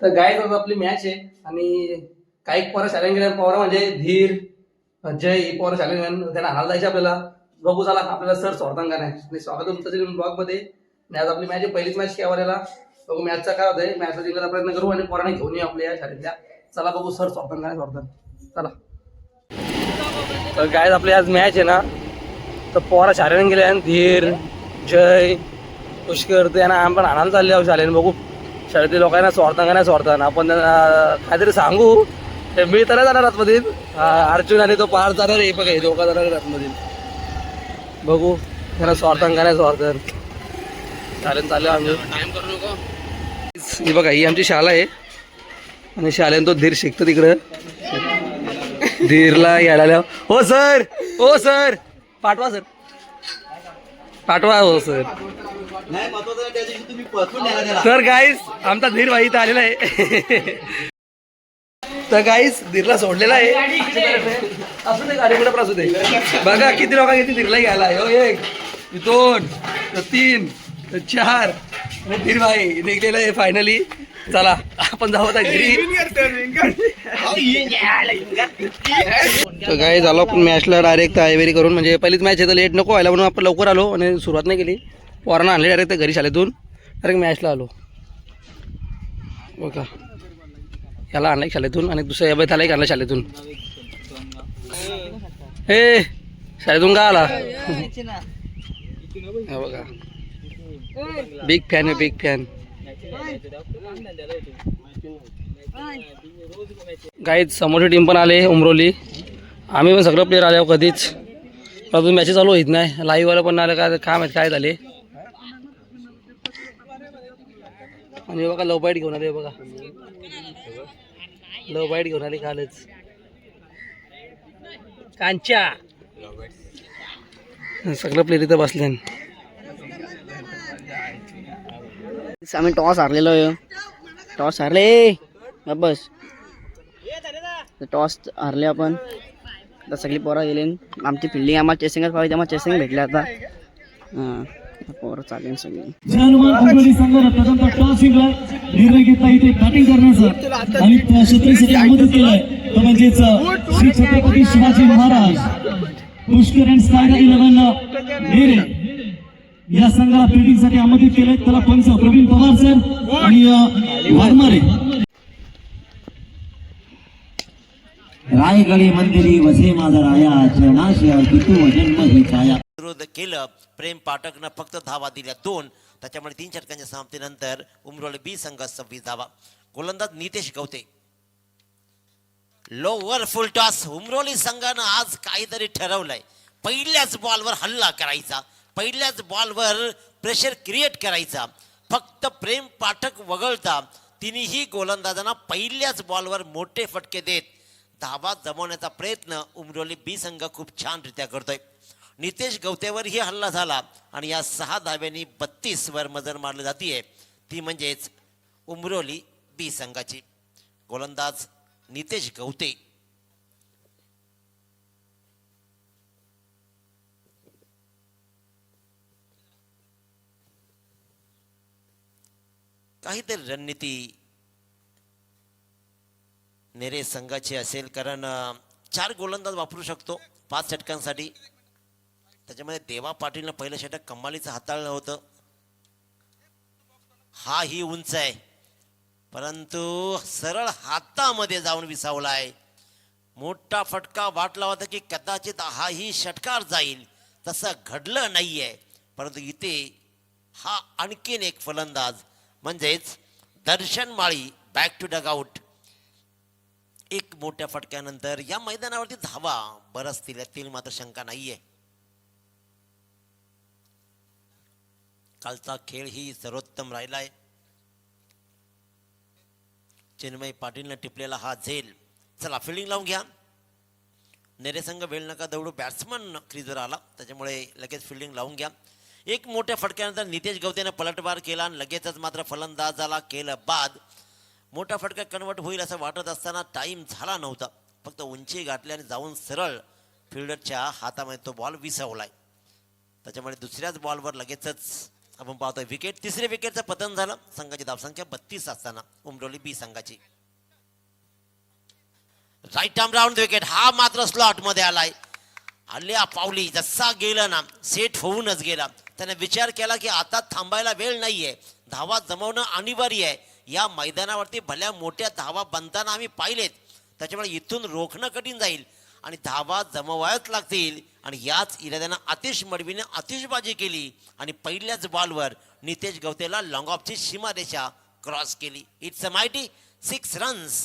तर गायच आज आपली मॅच आहे आणि काही पोरं शाळेत गेल्या पोरं म्हणजे धीर जय ही पोरं शाळेत गेल्या त्यांना हाणायला जायचे आपल्याला. बघू चला आपल्याला सर सोडताना का नाही. आणि स्वागत तुमचं ब्लॉग मध्ये. आणि आज आपली मॅच आहे, पहिलीच मॅच केवाऱ्याला. बघू मॅचचा काय होतंय, मॅचचा जिंकायचा प्रयत्न करू आणि पोरांना घेऊन येऊ आपल्या या शाळेतल्या. चला बघू सर सोडताना काय सोडताना. चला तर गायज आपली आज मॅच आहे ना, तर पोरा शाळेने गेले आणि धीर जय पुष्कर ते ना आपण आणायला चालले आहोत शाळेने. बघू शाळेतील लोकांना सोडता का नाही सोडताना आपण त्यांना काहीतरी सांगू. ते मी तर जाणार आतमध्ये, अर्जुन आणि तो पार जाणार आहे. बघा हे दोघा जाणार आतमध्ये. बघू त्यांना सोडता का नाही सोडतात. शाळेने चालले आम्ही. ही बघा ही आमची शाळा आहे आणि शाळेने तो धीर शिकतो तिकडं. धीरला यायला हो सर, हो सर पाठवा सर, पाठवा हो सर. सर गाईस आमचा धीर भाई इथं आलेला आहे. तर गाईस धीरला सोडलेला आहे. असू दे गाडी कुठे पण असू दे. बघा किती लोक किती धीरला घ्यायला. हो एक दोन तीन चार धीर भाई निघलेला आहे फायनली. चला आपण जाऊ आता घरी. तर गाईस आलो आपण मॅचला डायरेक्ट तयारी करून. म्हणजे पहिलीच मॅच आहे तर लेट नको व्हायला म्हणून आपण लवकर आलो आणि सुरुवात नाही केली. पोरांना आणले डायरेक्ट घरी शाळेतून, डायरेक्ट मॅचला आलो. बघा याला आणलं शाळेतून आणि दुसऱ्या या त्याला एक आणलं शाळेतून. हे शाळेतून का आला बघा. बिग फॅन आहे, बिग फॅन. गाईज समोरची टीम पण आले उमरोली. आम्ही पण सगळं प्लेअर आले कधीच. अजून मॅचेस चालू होत नाही. लाईव्हवाला पण आलं काय माहिती काय झाले. आणि बघा लव बाईट घेऊन आले. बघा लव बाईट घेऊन आले कालच. कांच्या सगळं प्लेअर इथं बसले. आम्ही टॉस हारलेलो आहे. टॉस हारले बस. टॉस हारले आपण. आता सगळी पोरं गेले. आमची फिल्डिंग आम्हाला चेसिंगच पाहिजे. आम्हाला चेसिंग भेटले आता. हां पोरं चालेल सगळी. टॉस जिंकलाय. निर्णय घेतला इथे बॅटिंग करण्याचा आणि क्षेत्रासाठी आमंत्रित केलंय तो म्हणजेच श्री छत्रपती शिवाजी महाराज पुष्कर अँड स्काय 11 नेरे या संघाला फिल्डिंगसाठी आमंत्रित केलंय. त्याला पंच प्रवीण पवार सर आणि वाघमारे. रायगडी मंदिरी वसे माझा राया चरणाशिवाय किती जन्म ही छाया. विरोध केलं. प्रेम पाठकनं फक्त धावा दिल्या 2. त्याच्यामुळे 3 षटकांच्या समाप्तीनंतर उमरोली बी संघ 26 धावा. गोलंदाज Nitesh Gawate. Lower full toss. Umroli संघानं आज काहीतरी ठरवलंय. पहिल्याच बॉलवर हल्ला करायचा, पहिल्याच बॉलवर प्रेशर क्रिएट करायचा. फक्त प्रेम पाठक वगळता तिन्ही गोलंदाजांना पहिल्याच बॉलवर मोठे फटके देत धावा जमवण्याचा प्रयत्न उमरोली बी संघ खूप छानरित्या करतोय. नितेश गवतेवरही हल्ला झाला आणि या 6 धाव्यांनी 32 वर मजर मारली जाते. ती म्हणजेच उमरोली बी संघाची. गोलंदाज नितेश गवते. काहीतरी रणनीती नेरे संघाची असेल, कारण 4 गोलंदाज वापरू शकतो 5 षटकांसाठी. त्याच्यामध्ये देवा पाटीलनं पहिलं षटक कमालीचं हाताळलं होतं. हा ही उंच आहे परंतु सरळ हातामध्ये जाऊन विसावलाय. मोठा फटका वाटला होता की कदाचित हा ही षटकार जाईल, तसं घडलं नाहीये. परंतु इथे हा आणखीन एक फलंदाज म्हणजेच दर्शन माळी बॅक टू डगआउट. एक मोठ्या फटक्यानंतर या मैदानावरती धावा बरसतील यातील मात्र शंका नाहीये. कालचा खेळ ही सर्वोत्तम राहिलाय. चिन्मय पाटीलने टिपलेला हा झेल. चला फिल्डिंग लावून घ्या. नेरे संघ वेळ नका दौडू. बॅट्समन क्रीजवर आला त्याच्यामुळे लगेच फिल्डिंग लावून घ्या. एक मोठ्या फटक्यानंतर नितेश गवतेने पलटवार केला आणि लगेचच मात्र फलंदाजाला केलं बाद. मोठा फटका कन्वर्ट होईल असं वाटत असताना टाइम झाला नव्हता. फक्त उंची गाठली आणि जाऊन सरळ फिल्डरच्या हातामध्ये तो बॉल विसवलाय. त्याच्यामुळे दुसऱ्याच बॉलवर लगेचच आपण पाहतोय विकेट, तिसऱ्या विकेटचं पतन झालं. संघाची धावसंख्या 32 असताना उमरोली बी संघाची. राईट आर्म राऊंड विकेट, हा मात्र स्लॉट मध्ये आलाय. आल्या पावली जसा गेला ना सेट होऊनच गेला. त्याने विचार केला की आता थांबायला वेळ नाहीये, धावा जमवणं अनिवार्य आहे. या मैदानावरती भल्या मोठ्या धावा बनताना आम्ही पाहिलेत, त्याच्यामुळे इथून रोखणं कठीण जाईल आणि धावा जमवायच लागतील. आणि याच इराद्यानं आतिश मडवीने आतिषबाजी केली आणि पहिल्याच बॉलवर नितेश गवतेला लॉंग ऑफची सीमारेषा क्रॉस केली. It's a mighty 6 runs.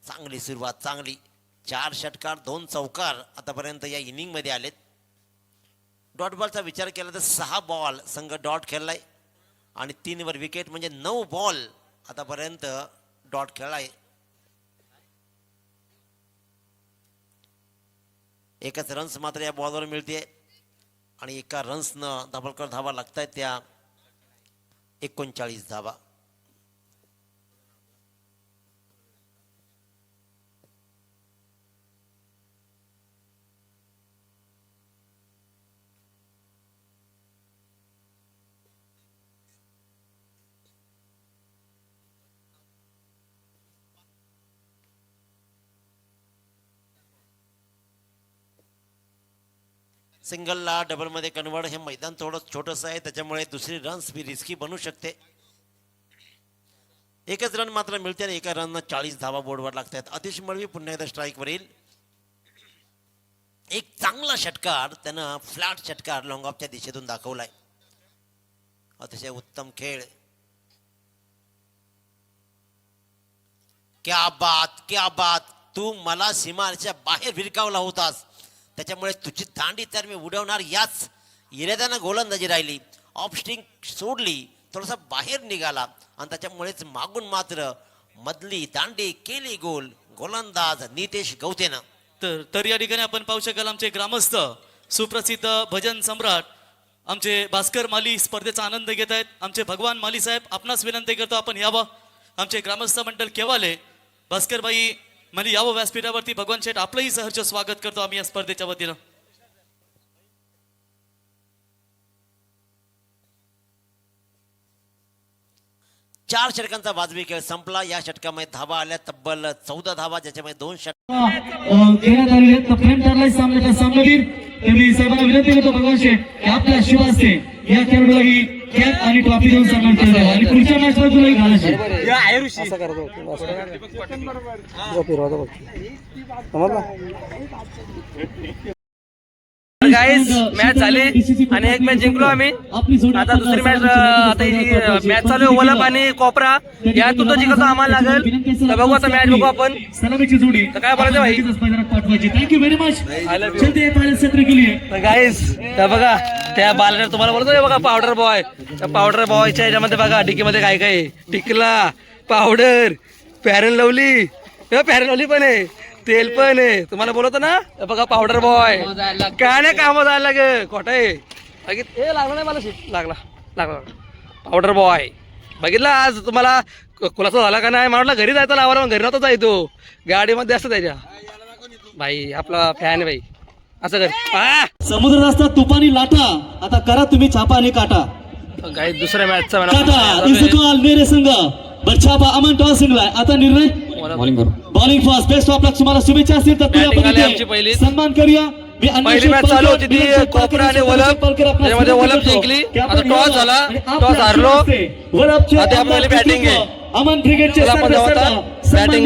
चांगली सुरुवात, चांगली. 4 षटकार 2 चौकार आतापर्यंत या इनिंगमध्ये आलेत. डॉट बॉलचा विचार केला तर 6 बॉल संघ डॉट खेळलाय आणि 3 वर विकेट म्हणजे 9 बॉल आतापर्यंत डॉट खेळलाय. एकच रन्स मात्र या बॉलवर मिळते आणि एका रन्सनं दाभोलकर धावा लागतायत त्या 39 धावा. सिंगलला डबलमध्ये कन्वर्ट, हे मैदान थोडं छोटंसं आहे त्याच्यामुळे दुसरी रन्स बी रिस्की बनू शकते. एकच रन मात्र मिळते आणि एका रननं 40 धावा बोर्डवर लागतात. आतिश मडवी पुन्हा एकदा स्ट्राईकवर येईल. एक चांगला षटकार त्यानं फ्लॅट षटकार लॉंग ऑफच्या दिशेतून दाखवलाय. अतिशय उत्तम खेळ. क्या बात, क्या बात. तू मला सीमारेषेच्या बाहेर भिरकावला होतास, त्याच्यामुळे तुझी दांडी तर मी उडवणार. याच इराद्यानं गोलंदाजी राहिली. ऑफ स्टिंग सोडली, थोडासा बाहेर निघाला आणि त्याच्यामुळेच मागून मात्र मधली दांडी केली गोल. गोलंदाज नितेश गवतेनं. तर या ठिकाणी आपण पाहू शकाल आमचे ग्रामस्थ सुप्रसिद्ध भजन सम्राट आमचे भास्कर माली स्पर्धेचा आनंद घेत आहेत. आमचे भगवान माली साहेब, आपणास विनंती करतो आपण यावं. आमचे ग्रामस्थ मंडळ केवाले भास्करबाई माली यावं व्यासपीठावरती. भगवान शेठ आपलंही सहर्ष स्वागत करतो आम्ही या स्पर्धेच्या वतीनं. चार षटकांचा वाजवी खेळ संपला. या षटकामध्ये धावा आल्या तब्बल 14 धावा, ज्याच्यामध्ये 2 षटक घेण्यात आलेले आहेत. प्रेम ठरलाय सामन्याचा सामनावीर. त्यांनी साहेबांना विनंती करतो भगवान शेठ की आपल्या शिवास्ते या खेळाडूला ही कॅप आणि ट्रॉफी देऊन सन्मान केला जावा आणि पुढच्या मॅच ला तुलाही घालायचे. गाईस मॅच झाली आणि एक मॅच जिंकलो आम्ही. आता दुसरी मॅच, आता ही मॅच चालू आहे वलप आणि कोपरा. यातून तो जिंकतो आम्हाला लागेल. तर बघू आता मॅच बघू आपण. सलामीची जोडी तर काय बोलायचं भाई. पाठवायची. Thank you very much. चलते फायनल सत्र के लिए. तर गाईस त्या बघा त्या बालर तुम्हाला बोलतोय बघा पावडर बॉय. त्या पावडर बॉयच्या ह्याच्यामध्ये बघा डिकीमध्ये काय काय टिकला, पावडर, फॅरन लवली, फॅरन लवली पण आहे, तेल पण आहे. तुम्हाला बोलवतो ना बघा पावडर बॉय. काय नाही काम जायला लागे खोट आहे. हे लागला नाही मला शिट. लागला लागला पावडर बॉय. बघितलं आज तुम्हाला खुलासा झाला का नाही. म्हटलं घरी जायचं लावा, मग घरी नव्हता जायचो, गाडीमध्ये असतं त्याच्या. भाई आपला फॅन आहे भाई. असं कर. समुद्र रस्ता तुफानी लाटा. आता करा तुम्ही छापा आणि काटा. काही दुसऱ्या मॅचचा काटा इस कॉल मेरे संघ बरछापा अमन टॉस सिंगला. आता निर्णय बॉलिंग फास्ट बेस्ट ऑफ लक. तुम्हाला शुभेच्छा असतील तर तुला पद्धतीने सन्मान करूया. पहिली मॅच चालू होती ती कोपरा आणि वलप, त्याच्यामध्ये वलप जिंकली. आता टॉस झाला, टॉस हारलो. आता आपली बॅटिंग आहे. अमन क्रिकेटचे बॅटिंग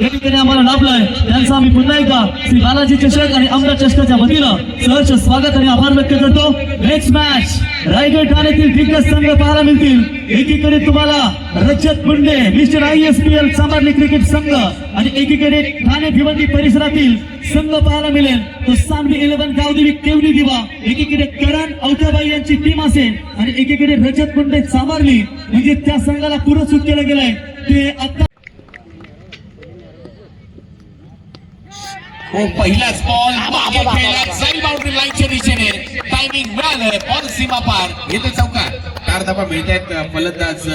या ठिकाणी आम्हाला लाभलाय त्यांचा आम्ही पुन्हा एकदा श्री बालाजी चषक आणि अमृत चषकाच्या वतीनं सहर्ष स्वागत आणि आभार व्यक्त करतो. नेक्स्ट मॅच रायगड ठाण्यातील दिग्गज संघ पाहायला मिळतील. एकीकडे तुम्हाला रजत मुंडे मिस्टर ISPL सामान्य क्रिकेट संघ आणि एकीकडे ठाणे भिवंडी परिसरातील संघ पाहायला मिळेल. तो सांगली 11 गावदेवी केवली दिवा. एकीकडे करण औताबाई यांची टीम असेल आणि एकीकडे रजत मुंडे चामारली, म्हणजे त्या संघाला पुरस्कृत केलं गेलंय. ते आता पहिलाच बॉल मागे खेळला जाईल बाउंड्री लाईनच्या दिशेने. टायमिंग मिळालं, बॉल सीमा पार येते चौकार. 4 धावा मिळतात. फलंदाज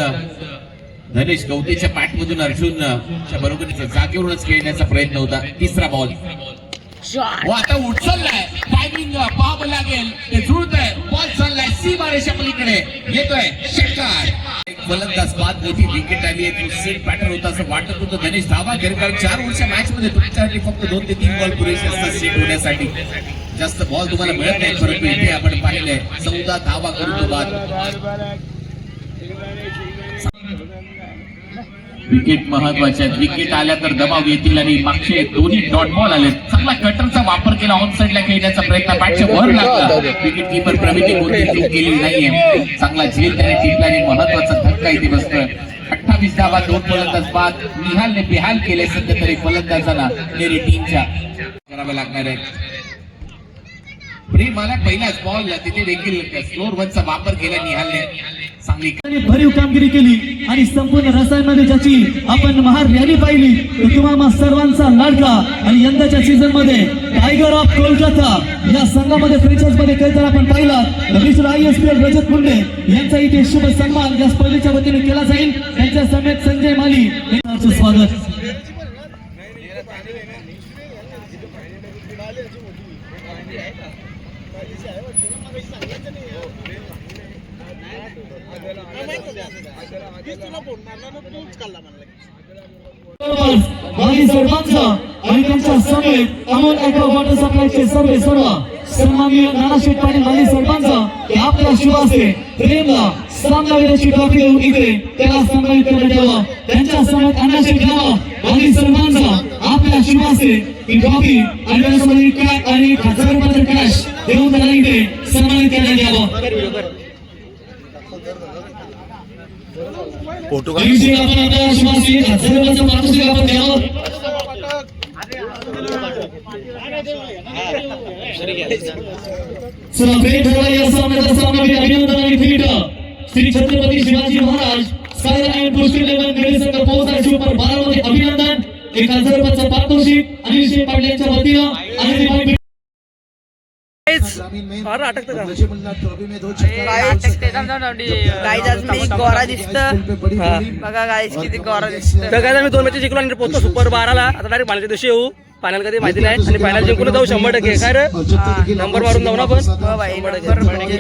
धनेश गवतेच्या बॅटमधून अर्जुनच्या बरोबरीचा जागेवरूनच खेळण्याचा प्रयत्न होता. तिसरा बॉल आता उचललाय. टायमिंग पाहावं लागेल. ते जुळतंय. बॉल चाललाय सीमा सीमारेषा पलीकडे येतोय षटकार. एक फलंदाज बाद मोठी विकेट आली आहे. सेट पॅटर्न होता असं वाटत होतं. गणेश धावा घेईल कारण 4 ओव्हरच्या मॅच मध्ये तुमच्यासाठी फक्त 2 ते 3 बॉल पुरेसे असतात सेट होण्यासाठी. जास्त बॉल तुम्हाला मिळत नाही, परंतु इथे आपण पाहिलंय 14 धावा करून तो बाद. विकेट महत्वाच्या आहेत. विकेट आल्या तर दबाव येतील आणि मागचे दोन्ही डॉट बॉल आले. चांगला कटरचा वापर केला, ऑन साईडला खेळण्याचा प्रयत्न बॅटच्या वर लागला. विकेट किपर प्रवीण कोणती चूक केली नाहीये. चांगला झेल त्याने टिपला आणि महत्वाचा धक्का इथे बसतोय. 28 धावा 2 फलंदाज बाद. निहालने बेहाल केले सध्या तरी फलंदाजांना नेरी टीमच्या करावे लागणार आहे. प्रेम आला पहिलाच बॉल तिथे देखील स्लोअर वनचा वापर केला निहालने. चांगली भरीव कामगिरी केली आणि संपूर्ण रसायनमध्ये ज्याची आपण महार रॅली पाहिली तो तुम्हा सर्वांचा लाडका आणि यंदाच्या सीझन मध्ये टायगर ऑफ कोलकाता या संघामध्ये फ्रँचाइज मध्ये काही आपण पाहिला मिस्टर ISPL रजत मुंडे यांचा इथे शुभ सन्मान या स्पर्धेच्या वतीने केला जाईल. त्यांच्या समेत संजय माली यांचं स्वागत. माजी सरपंच आणि त्यांच्या समेत अमोल ॲग्रो वॉटर सप्लायचे सर्व सन्माननीय नानाशेठ पाटील माजी सरपंच आपल्या शुभ हस्ते प्रेमला सामनावीराची ट्रॉफी देऊन इथे त्याला सन्मानित करण्यात यावं. त्यांच्या समेत अण्णाशेठ गावा माजी सरपंच आपल्या शुभ हस्ते ही ट्रॉफी आणि त्याच्यासोबत कॅश आणि 1000 रुपयाचं कॅश देऊन त्याला इथे सन्मानित करण्यात यावं. आणि जे आपण आपल्या शुभ हस्ते 1000 रुपयाचं पारितोषिक आपण द्यावं. चला भेट झाला या सामन्याचा सामना अभिनंदन आणि भेट श्री छत्रपती शिवाजी महाराज सायर अँड कुस्ती लेवल खेळ संघ पोहोचला सुपर 12 मध्ये अभिनंदन. 1000 रुपयाचं पारितोषिक अनिल पाटील यांच्या वतीनं आणि गोरा दिसत बघा गाईस किती गोरा दिसत. तर काय आम्ही 2 मॅचेस जिंकलो आणि पोहोचतो सुपर 12ला. आता डायरेक्ट फायनलच्या दिवशी येऊ. फायनल कधी माहिती नाही आणि फायनल जिंकून जाऊ 100%. काय रे नंबर मारून जाऊ ना आपण.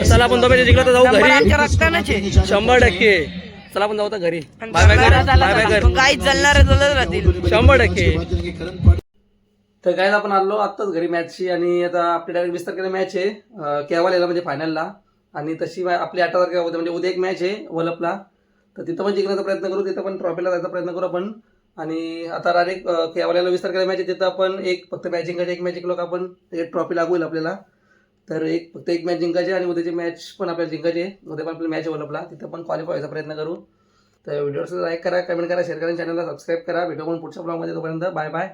चला आपण 2 मॅचेस जिंकलो तर जाऊ घरी 100%. चला आपण जाऊ आता घरी. बाय बाय कर. गाईच जलणार राहतील 100%. तर काय आपण आलो आत्ताच घरी मॅचची आणि आता आपली डायरेक्ट 20 तारखेला मॅच आहे केवालेला म्हणजे फायनलला. आणि तशी आपली 18 तारखेला होते म्हणजे उद्या एक मॅच आहे वलपला. तर तिथं पण जिंकण्याचा प्रयत्न करू, तिथं पण ट्रॉफीला जायचा प्रयत्न करू आपण. आणि आता डायरेक्ट केवालेला 20 तारखेला मॅच आहे. तिथं आपण फक्त मॅच जिंकायची. एक मॅच जिंकलो का आपण ट्रॉफी लागू होईल आपल्याला. तर फक्त एक मॅच जिंकायची आणि उद्याची मॅच पण आपल्याला जिंकायची आहे. उद्या पण आपली मॅच आहे वलपला, तिथं पण क्वालिफाय व्हायचा प्रयत्न करू. तर व्हिडिओचं लाईक करा, कमेंट करा, शेअर करा, चॅनलला सबस्क्राईब करा. भेटू आपण पुढच्या ब्लॉगमध्ये. तोपर्यंत बाय बाय.